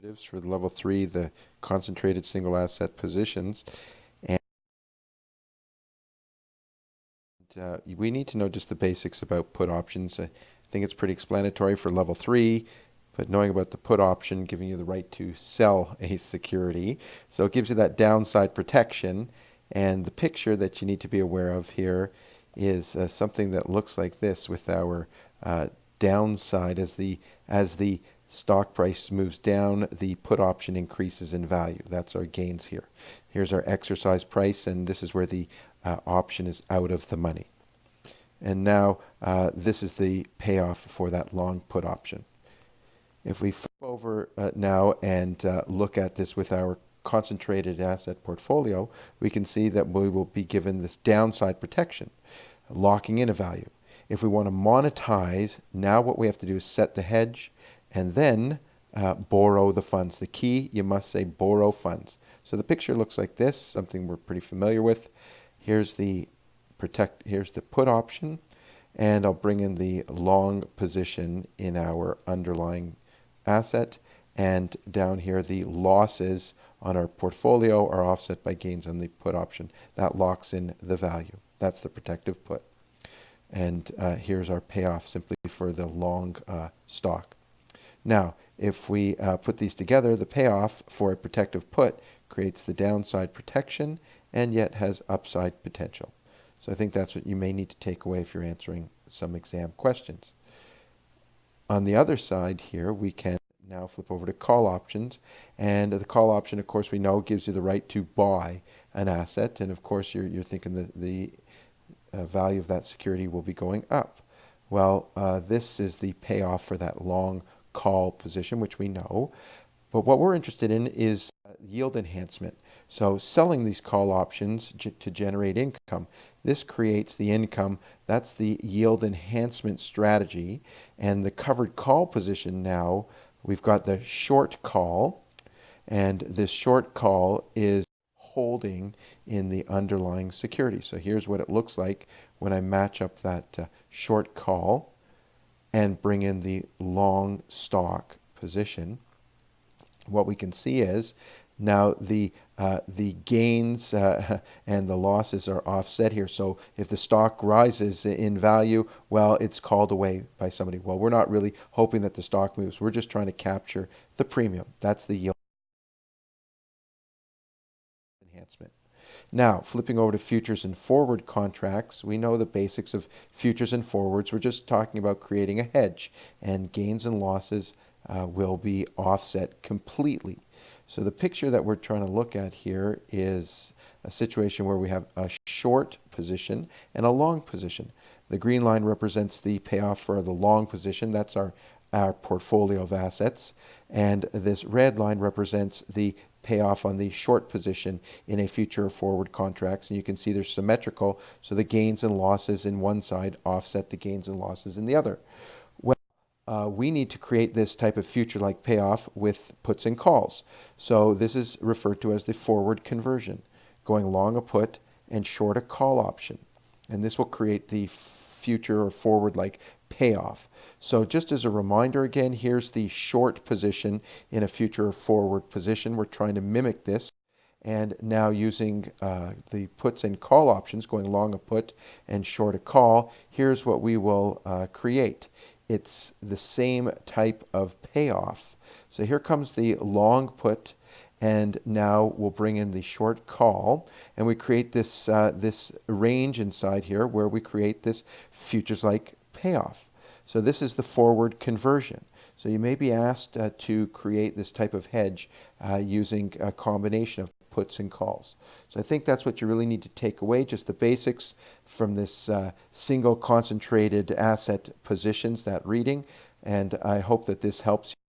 derivatives for the level 3, the concentrated single asset positions. And we need to know just the basics about put options. I think it's pretty explanatory for level 3, but knowing about the put option giving you the right to sell a security. So it gives you that downside protection. And the picture that you need to be aware of here is something that looks like this, with our downside as the stock price moves down, the put option increases in value. That's our gains here. Here's our exercise price, and this is where the option is out of the money. And now this is the payoff for that long put option. If we flip over now and look at this with our concentrated asset portfolio, we can see that we will be given this downside protection, locking in a value. If we want to monetize, now what we have to do is set the hedge and then borrow the funds. The key, you must say borrow funds. So the picture looks like this, something we're pretty familiar with. Here's the put option, and I'll bring in the long position in our underlying asset, and down here the losses on our portfolio are offset by gains on the put option. That locks in the value. That's the protective put. And here's our payoff simply for the long stock. Now, if we put these together, the payoff for a protective put creates the downside protection and yet has upside potential. So I think that's what you may need to take away if you're answering some exam questions. On the other side here, we can now flip over to call options. And the call option, of course, we know gives you the right to buy an asset. And of course, you're thinking the value of that security will be going up. Well, this is the payoff for that long call position, which we know. But what we're interested in is yield enhancement. So selling these call options to generate income. This creates the income. That's the yield enhancement strategy. And the covered call position now, we've got the short call. And this short call is holding in the underlying security. So here's what it looks like when I match up that short call and bring in the long stock position. What we can see is now the gains and the losses are offset here. So if the stock rises in value, well, it's called away by somebody. Well, we're not really hoping that the stock moves. We're just trying to capture the premium. That's the yield enhancement. Now, flipping over to futures and forward contracts, we know the basics of futures and forwards. We're just talking about creating a hedge, and gains and losses will be offset completely. So the picture that we're trying to look at here is a situation where we have a short position and a long position. The green line represents the payoff for the long position. That's our portfolio of assets. And this red line represents the payoff on the short position in a future or forward contracts. And you can see they're symmetrical, so the gains and losses in one side offset the gains and losses in the other. We need to create this type of future-like payoff with puts and calls. So this is referred to as the forward conversion, going long a put and short a call option. And this will create the future or forward-like payoff. So just as a reminder again, here's the short position in a future or forward position. We're trying to mimic this. And now using the puts and call options, going long a put and short a call, here's what we will create. It's the same type of payoff. So here comes the long put, and now we'll bring in the short call, and we create this this range inside here where we create this futures-like payoff. So this is the forward conversion. So you may be asked to create this type of hedge using a combination of puts and calls. So I think that's what you really need to take away, just the basics from this single concentrated asset positions, that reading. And I hope that this helps you.